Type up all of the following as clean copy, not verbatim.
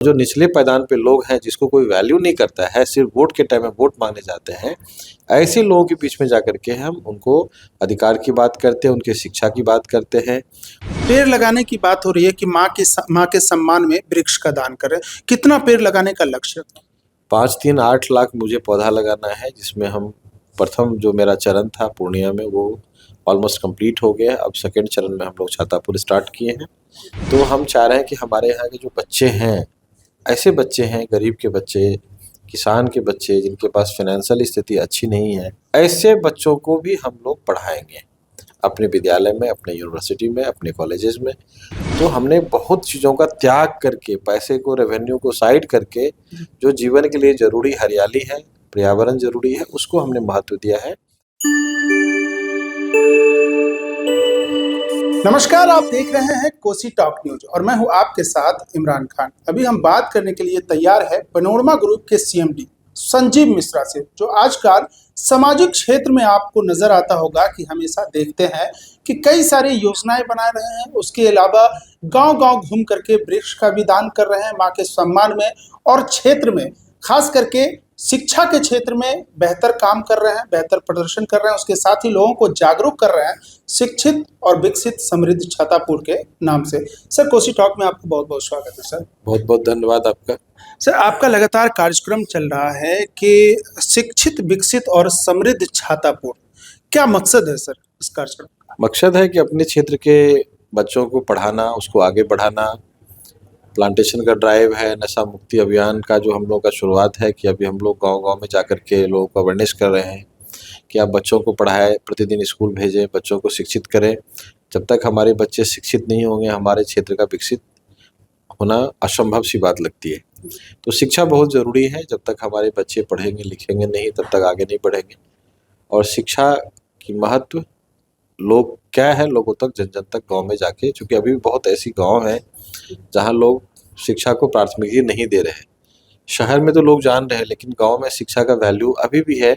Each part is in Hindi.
जो निचले पायदान पे लोग हैं जिसको कोई वैल्यू नहीं करता है, सिर्फ वोट के टाइम में वोट मांगने जाते हैं, ऐसे लोगों के बीच में जाकर के हम उनको अधिकार की बात करते हैं, उनके शिक्षा की बात करते हैं। पेड़ लगाने की बात हो रही है कि माँ के सम्मान में वृक्ष का दान करें। कितना पेड़ लगाने का लक्ष्य? 5-3-8 लाख मुझे पौधा लगाना है, जिसमें हम प्रथम जो मेरा चरण था पूर्णिया में वो ऑलमोस्ट कंप्लीट हो गया है। अब सेकंड चरण में हम लोग छातापुर स्टार्ट किए हैं। तो हम चाह रहे हैं कि हमारे यहाँ के जो बच्चे हैं, ऐसे बच्चे हैं, गरीब के बच्चे, किसान के बच्चे, जिनके पास फाइनेंशियल स्थिति अच्छी नहीं है, ऐसे बच्चों को भी हम लोग पढ़ाएंगे अपने विद्यालय में, अपने यूनिवर्सिटी में, अपने कॉलेजेस में। तो हमने बहुत चीज़ों का त्याग करके, पैसे को, रेवेन्यू को साइड करके, जो जीवन के लिए जरूरी हरियाली है, पर्यावरण जरूरी है, उसको हमने महत्व दिया है। नमस्कार, आप देख रहे हैं कोसी टॉक न्यूज और मैं हूं आपके साथ इमरान खान। अभी हम बात करने के लिए तैयार है पैनोरमा ग्रुप के सीएमडी संजीव मिश्रा से, जो आजकल सामाजिक क्षेत्र में आपको नजर आता होगा कि हमेशा देखते हैं कि कई सारी योजनाएं बना रहे हैं। उसके अलावा गांव-गांव घूम करके वृक्ष का भी दान कर रहे हैं मां के सम्मान में, और क्षेत्र में खास करके शिक्षा के क्षेत्र में बेहतर काम कर रहे हैं, बेहतर प्रदर्शन कर रहे हैं। उसके साथ ही लोगों को जागरूक कर रहे हैं शिक्षित और विकसित समृद्ध छातापुर के नाम से। सर, कोसी टॉक में आपको बहुत बहुत स्वागत है। सर, बहुत बहुत धन्यवाद आपका। सर, आपका लगातार कार्यक्रम चल रहा है कि शिक्षित, विकसित और समृद्ध छातापुर। क्या मकसद है सर इस कार्यक्रम का? मकसद है कि अपने क्षेत्र के बच्चों को पढ़ाना, उसको आगे बढ़ाना। प्लांटेशन का ड्राइव है, नशा मुक्ति अभियान का जो हम लोग का शुरुआत है कि अभी हम लोग गांव-गांव में जाकर के लोगों को अवेयरनेस कर रहे हैं कि आप बच्चों को पढ़ाएं, प्रतिदिन स्कूल भेजें, बच्चों को शिक्षित करें। जब तक हमारे बच्चे शिक्षित नहीं होंगे, हमारे क्षेत्र का विकसित होना असंभव सी बात लगती है। तो शिक्षा बहुत ज़रूरी है। जब तक हमारे बच्चे पढ़ेंगे लिखेंगे नहीं, तब तक आगे नहीं बढ़ेंगे। और शिक्षा की महत्व लोग क्या है, लोगों तक, जन जन तक, गाँव में जाके, चूँकि अभी भी बहुत ऐसी गाँव हैं जहाँ लोग शिक्षा को प्राथमिकता नहीं दे रहे हैं। शहर में तो लोग जान रहे हैं, लेकिन गांव में शिक्षा का वैल्यू अभी भी है।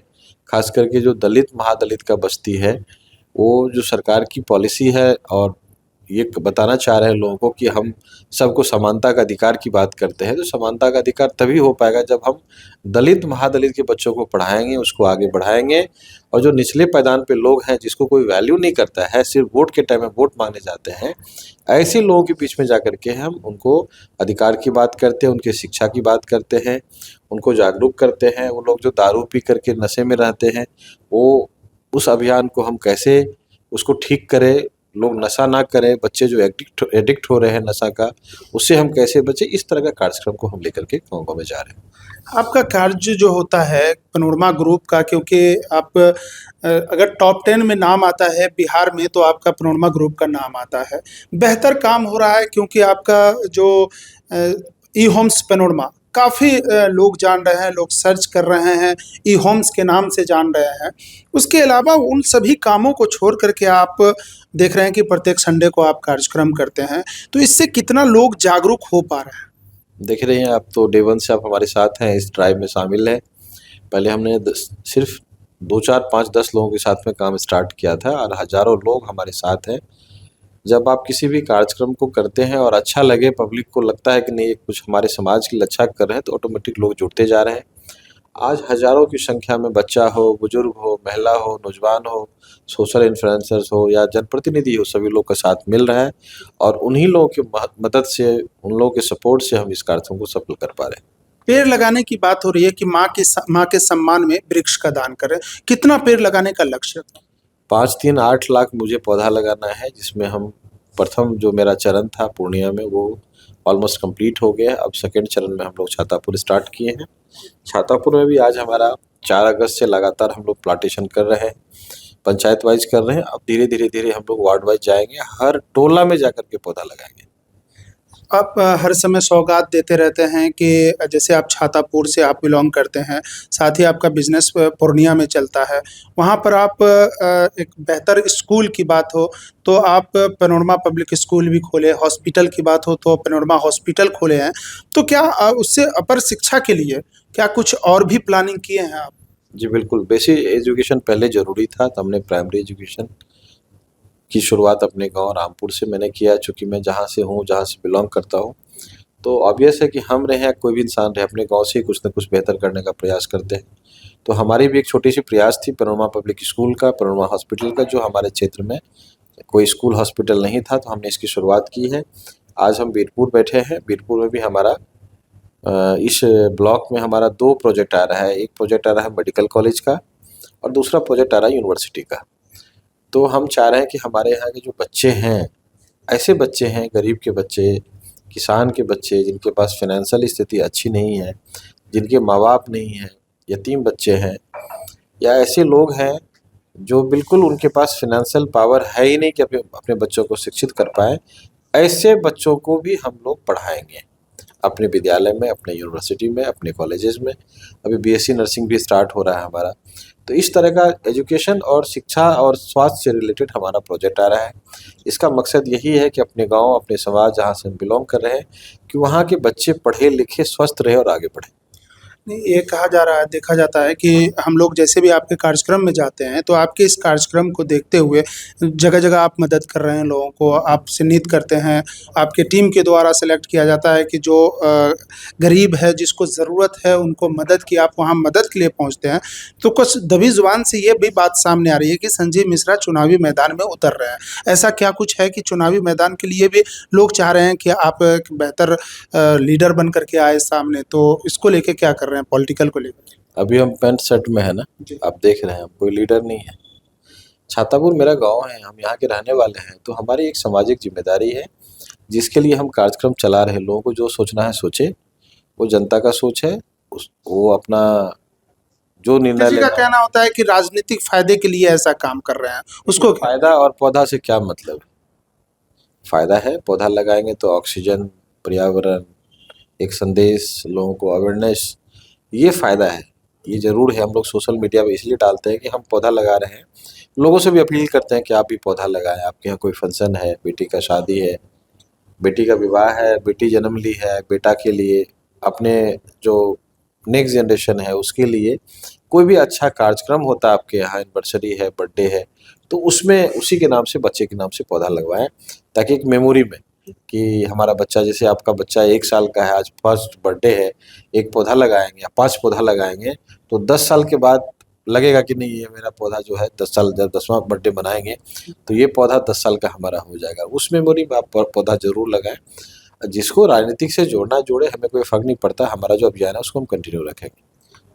खास करके जो दलित, महादलित का बस्ती है, वो जो सरकार की पॉलिसी है और ये बताना चाह रहे हैं लोगों को कि हम सबको समानता का अधिकार की बात करते हैं, तो समानता का अधिकार तभी हो पाएगा जब हम दलित, महादलित के बच्चों को पढ़ाएंगे, उसको आगे बढ़ाएंगे। और जो निचले पायदान पे लोग हैं जिसको कोई वैल्यू नहीं करता है, सिर्फ वोट के टाइम में वोट मांगने जाते हैं, ऐसे लोगों के बीच में जाकर के हम उनको अधिकार की बात करते हैं, उनके शिक्षा की बात करते हैं, उनको जागरूक करते हैं। वो लोग जो दारू पी करके नशे में रहते हैं, वो उस अभियान को हम कैसे उसको ठीक करें, लोग नशा ना करें, बच्चे जो एडिक्ट हो रहे हैं नशा का, उससे हम कैसे बचें, इस तरह का कार्यक्रम को हम लेकर के गाँव-गाँव में जा रहे हैं। आपका कार्य जो होता है पैनोरमा ग्रुप का, क्योंकि आप अगर टॉप 10 में नाम आता है बिहार में, तो आपका पैनोरमा ग्रुप का नाम आता है। बेहतर काम हो रहा है क्योंकि आपका जो ई होम्स पैनोरमा काफ़ी लोग जान रहे हैं, लोग सर्च कर रहे हैं, ई होम्स के नाम से जान रहे हैं। उसके अलावा उन सभी कामों को छोड़ करके आप देख रहे हैं कि प्रत्येक संडे को आप कार्यक्रम करते हैं, तो इससे कितना लोग जागरूक हो पा रहे हैं? देख रहे हैं आप, तो डे 1 से आप हमारे साथ हैं, इस ड्राइव में शामिल हैं। पहले हमने सिर्फ 2, 4, 5, 10 लोगों के साथ में काम स्टार्ट किया था और हज़ारों लोग हमारे साथ हैं। जब आप किसी भी कार्यक्रम को करते हैं और अच्छा लगे, पब्लिक को लगता है कि नहीं ये कुछ हमारे समाज के लिए अच्छा कर रहे हैं, तो ऑटोमेटिक लोग जुड़ते जा रहे हैं। आज हज़ारों की संख्या में बच्चा हो, बुजुर्ग हो, महिला हो, नौजवान हो, सोशल इन्फ्लुएंसर्स हो या जनप्रतिनिधि हो, सभी लोग का साथ मिल रहा है और उन्हीं लोगों की मदद से, उन लोगों के सपोर्ट से हम इस कार्यक्रम को सफल कर पा रहे हैं। पेड़ लगाने की बात हो रही है कि माँ के सम्मान में वृक्ष का दान करें। कितना पेड़ लगाने का लक्ष्य? 5-3-8 लाख मुझे पौधा लगाना है, जिसमें हम प्रथम जो मेरा चरण था पूर्णिया में वो ऑलमोस्ट कंप्लीट हो गया है। अब सेकंड चरण में हम लोग छातापुर स्टार्ट किए हैं। छातापुर में भी आज हमारा 4 अगस्त से लगातार हम लोग प्लांटेशन कर रहे हैं, पंचायत वाइज कर रहे हैं। अब धीरे-धीरे हम लोग वार्ड वाइज जाएंगे, हर टोला में जाकर के पौधा लगाएंगे। आप हर समय सौगात देते रहते हैं कि जैसे आप छातापुर से आप बिलॉन्ग करते हैं, साथ ही आपका बिजनेस पूर्णिया में चलता है। वहाँ पर आप एक बेहतर स्कूल की बात हो तो आप पैनोरमा पब्लिक स्कूल भी खोले, हॉस्पिटल की बात हो तो पैनोरमा हॉस्पिटल खोले हैं। तो क्या उससे अपर शिक्षा के लिए क्या कुछ और भी प्लानिंग किए हैं आप? जी बिल्कुल, बेसिक एजुकेशन पहले ज़रूरी था, तो हमने प्राइमरी एजुकेशन की शुरुआत अपने गाँव रामपुर से मैंने किया, चूँकि मैं जहाँ से हूँ, जहाँ से बिलॉन्ग करता हूँ, तो ऑब्वियस है कि हम रहे या कोई भी इंसान रहे, अपने गांव से ही कुछ न कुछ बेहतर करने का प्रयास करते हैं। तो हमारी भी एक छोटी सी प्रयास थी पैनोरमा पब्लिक स्कूल का, पैनोरमा हॉस्पिटल का, जो हमारे क्षेत्र में कोई स्कूल हॉस्पिटल नहीं था, तो हमने इसकी शुरुआत की है। आज हम बीरपुर बैठे हैं। बीरपुर में भी हमारा इस ब्लॉक में हमारा 2 प्रोजेक्ट आ रहा है। एक प्रोजेक्ट आ रहा है मेडिकल कॉलेज का और दूसरा प्रोजेक्ट आ रहा है यूनिवर्सिटी का। तो हम चाह रहे हैं कि हमारे यहाँ के जो बच्चे हैं, ऐसे बच्चे हैं, गरीब के बच्चे, किसान के बच्चे, जिनके पास फाइनेंशियल स्थिति अच्छी नहीं है, जिनके माँ बाप नहीं हैं, यतीम बच्चे हैं, या ऐसे लोग हैं जो बिल्कुल उनके पास फाइनेंशियल पावर है ही नहीं कि अपने अपने बच्चों को शिक्षित कर पाएँ, ऐसे बच्चों को भी हम लोग पढ़ाएंगे अपने विद्यालय में, अपने यूनिवर्सिटी में, अपने कॉलेजेस में। अभी बीएससी नर्सिंग भी स्टार्ट हो रहा है हमारा। तो इस तरह का एजुकेशन और शिक्षा और स्वास्थ्य से रिलेटेड हमारा प्रोजेक्ट आ रहा है। इसका मकसद यही है कि अपने गांव, अपने समाज जहां से हम बिलोंग कर रहे हैं, कि वहां के बच्चे पढ़े लिखे, स्वस्थ रहे और आगे बढ़े। नहीं, ये कहा जा रहा है, देखा जाता है कि हम लोग जैसे भी आपके कार्यक्रम में जाते हैं, तो आपके इस कार्यक्रम को देखते हुए जगह-जगह आप मदद कर रहे हैं लोगों को, आप चिन्हित करते हैं, आपके टीम के द्वारा सेलेक्ट किया जाता है कि जो गरीब है, जिसको ज़रूरत है, उनको मदद की, आप वहाँ मदद के लिए पहुँचते हैं। तो कुछ दबी ज़ुबान से ये भी बात सामने आ रही है कि संजीव मिश्रा चुनावी मैदान में उतर रहे हैं। ऐसा क्या कुछ है कि चुनावी मैदान के लिए भी लोग चाह रहे हैं कि आप एक बेहतर लीडर बन कर के आए सामने, तो इसको लेके क्या कर रहे हैं पॉलिटिकल को लेकर? अभी हम पैंट शर्ट में है ना, जी। आप देख रहे हैं, हम कोई लीडर नहीं है। छातापुर मेरा गांव है, हम यहाँ के रहने वाले हैं। तो हमारी एक सामाजिक जिम्मेदारी है, जिसके लिए हम कार्यक्रम चला रहे हैं। लोगों को जो सोचना है सोचे, वो जनता का सोच है। वो अपना जो निर्णय किसी का लेना। कहना होता है कि राजनीतिक फायदे के लिए ऐसा काम कर रहे हैं, उसको क्या? फायदा और पौधा से क्या मतलब है? फायदा है, पौधा लगाएंगे तो ऑक्सीजन, पर्यावरण, एक संदेश, लोगों को अवेयरनेस, ये फायदा है। ये जरूर है। हम लोग सोशल मीडिया पे इसलिए डालते हैं कि हम पौधा लगा रहे हैं। लोगों से भी अपील करते हैं कि आप भी पौधा लगाएं। आपके यहाँ कोई फंक्शन है, बेटी का शादी है, बेटी का विवाह है, बेटी जन्म ली है, बेटा के लिए, अपने जो नेक्स्ट जनरेशन है उसके लिए कोई भी अच्छा कार्यक्रम होता है आपके यहाँ, एनिवर्सरी है, बर्थडे है, तो उसमें उसी के नाम से, बच्चे के नाम से पौधा लगवाएं, ताकि एक मेमोरी में कि हमारा बच्चा, जैसे आपका बच्चा 1 साल का है, आज फर्स्ट बर्थडे है, एक पौधा लगाएंगे या 5 पौधा लगाएंगे, तो 10 साल के बाद लगेगा कि नहीं, ये मेरा पौधा जो है 10 साल, जब 10वां बर्थडे मनाएंगे तो ये पौधा 10 साल का हमारा हो जाएगा। उस मेमोरी में आप पौधा जरूर लगाएं। जिसको राजनीतिक से जोड़ना जोड़े, हमें कोई फर्क नहीं पड़ता। हमारा जो अभियान है उसको हम कंटिन्यू रखेंगे।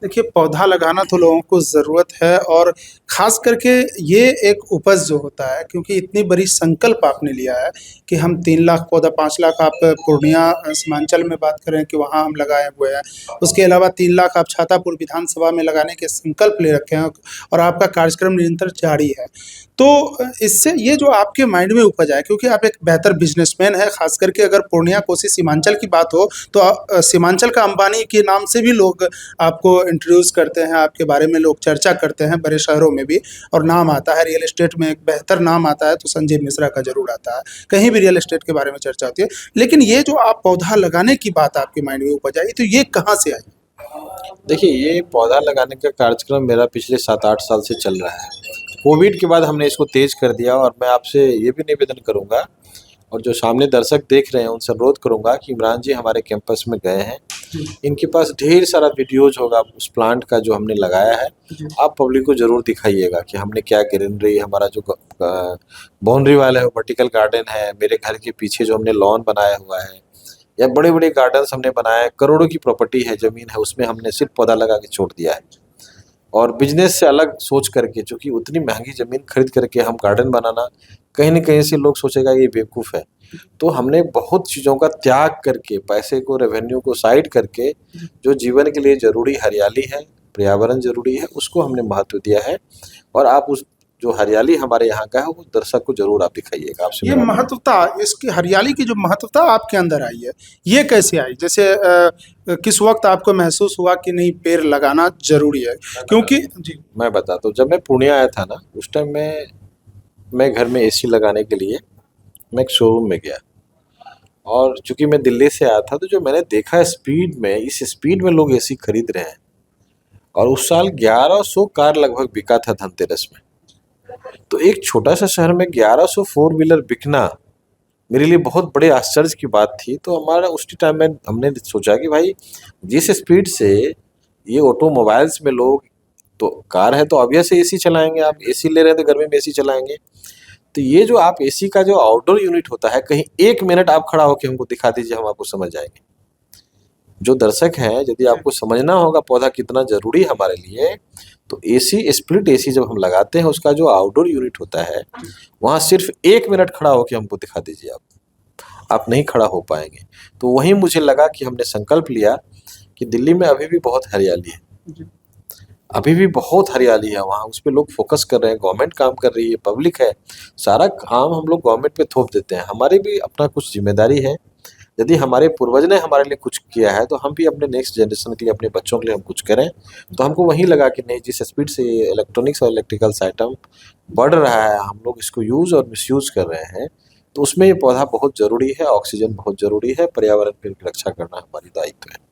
देखिए, पौधा लगाना तो लोगों को ज़रूरत है, और ख़ास करके ये एक उपज जो होता है, क्योंकि इतनी बड़ी संकल्प आपने लिया है कि हम 3 लाख पौधा, 5 लाख आप पूर्णिया सीमांचल में बात करें कि वहाँ हम लगाए हुए हैं। उसके अलावा 3 लाख आप छातापुर विधानसभा में लगाने के संकल्प ले रखे हैं, और आपका कार्यक्रम निरंतर जारी है। तो इससे ये जो आपके माइंड में उपज आया, क्योंकि आप एक बेहतर बिजनेसमैन हैं, ख़ास करके अगर पूर्णिया कोसी सीमांचल की बात हो, तो सीमांचल का अंबानी के नाम से भी लोग आपको इंट्रोड्यूस करते हैं, आपके बारे में लोग चर्चा करते हैं, बड़े शहरों में भी, और नाम आता है रियल एस्टेट में, एक बेहतर नाम आता है तो संजीव मिश्रा का ज़रूर आता है। कहीं भी रियल एस्टेट के बारे में चर्चा होती है। लेकिन ये जो आप पौधा लगाने की बात आपके माइंड में उपज आई, तो ये कहाँ से आई? देखिए, ये पौधा लगाने का कार्यक्रम मेरा पिछले 7-8 साल से चल रहा है। कोविड के बाद हमने इसको तेज कर दिया, और मैं आपसे ये भी निवेदन करूंगा, और जो सामने दर्शक देख रहे हैं उनसे अनुरोध करूंगा कि इमरान जी हमारे कैंपस में गए हैं, इनके पास ढेर सारा वीडियोज होगा उस प्लांट का जो हमने लगाया है। आप पब्लिक को जरूर दिखाइएगा कि हमने क्या ग्रीनरी, हमारा जो बाउंड्री वाला है वो वर्टिकल गार्डन है, मेरे घर के पीछे जो हमने लॉन बनाया हुआ है, या बड़े बड़े गार्डन्स हमने बनाए हैं, करोड़ों की प्रॉपर्टी है, ज़मीन है, उसमें हमने सिर्फ पौधा लगा के छोड़ दिया है। और बिजनेस से अलग सोच करके, क्योंकि उतनी महंगी ज़मीन खरीद करके हम गार्डन बनाना, कहीं न कहीं से लोग सोचेगा ये बेवकूफ़ है। तो हमने बहुत चीज़ों का त्याग करके, पैसे को, रेवेन्यू को साइड करके, जो जीवन के लिए ज़रूरी हरियाली है, पर्यावरण ज़रूरी है, उसको हमने महत्व दिया है। और आप उस जो हरियाली हमारे यहाँ का है, वो दर्शक को ज़रूर आप दिखाइएगा। आपसे ये मेरा महत्वता, इसकी हरियाली की जो महत्वता आपके अंदर आई है, ये कैसे आई? जैसे किस वक़्त आपको महसूस हुआ कि नहीं, पेड़ लगाना ज़रूरी है? क्योंकि जी। मैं बताता हूँ, जब मैं पूर्णिया आया था ना, उस टाइम मैं घर में एसी लगाने के लिए मैं एक शोरूम में गया, और चूंकि मैं दिल्ली से आया था, तो जो मैंने देखा स्पीड में, इस स्पीड में लोग एसी खरीद रहे हैं। और उस साल 1100 कार लगभग बिका था धनतेरस में। तो एक छोटा सा शहर में 1100 4 व्हीलर बिकना, मेरे लिए बहुत बड़े आश्चर्य की बात थी। तो हमारा उसी टाइम में हमने सोचा कि भाई जिस स्पीड से ये ऑटोमोबाइल्स में लोग, तो कार है तो ऑब्वियस है एसी चलाएंगे, आप एसी ले रहे हैं तो गर्मी में एसी चलाएंगे। तो ये जो आप एसी का जो आउटडोर यूनिट होता है, कहीं 1 मिनट आप खड़ा होकर हमको दिखा दीजिए, हम आपको समझ जाएंगे। जो दर्शक हैं, यदि आपको समझना होगा पौधा कितना जरूरी है हमारे लिए, तो एसी, स्प्लिट एसी जब हम लगाते हैं, उसका जो आउटडोर यूनिट होता है, वहां सिर्फ 1 मिनट खड़ा होकर हमको दिखा दीजिए, आप नहीं खड़ा हो पाएंगे। तो वहीं मुझे लगा कि हमने संकल्प लिया कि दिल्ली में अभी भी बहुत हरियाली है, अभी भी बहुत हरियाली है वहाँ, उस पर लोग फोकस कर रहे हैं, गवर्नमेंट काम कर रही है, पब्लिक है, सारा काम हम लोग गवर्नमेंट पे थोप देते हैं। हमारी भी अपना कुछ जिम्मेदारी है। यदि हमारे पूर्वज ने हमारे लिए कुछ किया है, तो हम भी अपने नेक्स्ट जनरेशन के लिए, अपने बच्चों के लिए हम कुछ करें। तो हमको वहीं लगा कि नहीं, जिस स्पीड से ये इलेक्ट्रॉनिक्स और इलेक्ट्रिकल्स आइटम बढ़ रहा है, हम लोग इसको यूज़ और मिसयूज़ कर रहे हैं, तो उसमें ये पौधा बहुत ज़रूरी है, ऑक्सीजन बहुत ज़रूरी है, पर्यावरण की रक्षा करना हमारी दायित्व है।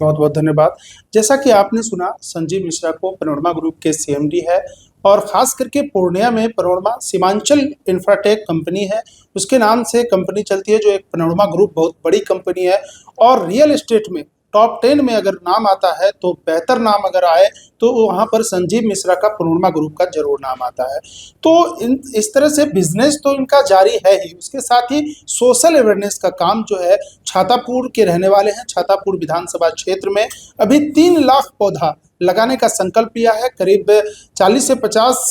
बहुत बहुत धन्यवाद। जैसा कि आपने सुना, संजीव मिश्रा को पैनोरमा ग्रुप के सीएमडी है और खास करके पूर्णिया में पैनोरमा सीमांचल इंफ्राटेक कंपनी है, उसके नाम से कंपनी चलती है, जो एक पैनोरमा ग्रुप बहुत बड़ी कंपनी है। और रियल एस्टेट में टॉप 10 में अगर नाम आता है, तो बेहतर नाम अगर आए तो वहाँ पर संजीव मिश्रा का पैनोरमा ग्रुप का जरूर नाम आता है। तो इस तरह से बिजनेस तो इनका जारी है ही, उसके साथ ही सोशल अवेयरनेस का काम जो है, छातापुर के रहने वाले हैं, छातापुर विधानसभा क्षेत्र में अभी 3 लाख पौधा लगाने का संकल्प लिया है। करीब 40 से 50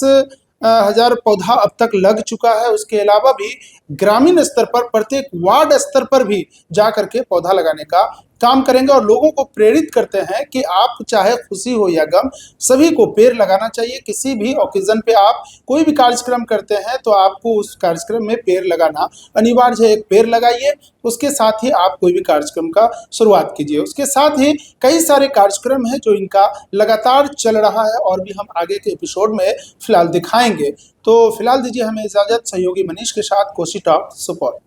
हजार पौधा अब तक लग चुका है। उसके अलावा भी ग्रामीण स्तर पर, प्रत्येक वार्ड स्तर पर भी जा करके पौधा लगाने का काम करेंगे और लोगों को प्रेरित करते हैं कि आप चाहे खुशी हो या गम, सभी को पेड़ लगाना चाहिए। किसी भी ओकेजन पे आप कोई भी कार्यक्रम करते हैं, तो आपको उस कार्यक्रम में पेड़ लगाना अनिवार्य है। एक पेड़ लगाइए, उसके साथ ही आप कोई भी कार्यक्रम का शुरुआत कीजिए। उसके साथ ही कई सारे कार्यक्रम हैं जो इनका लगातार चल रहा है और भी हम आगे के एपिसोड में फिलहाल दिखाएंगे। तो फिलहाल दीजिए हमें इजाजत। सहयोगी मनीष के साथ कोसी टॉक सुपौल।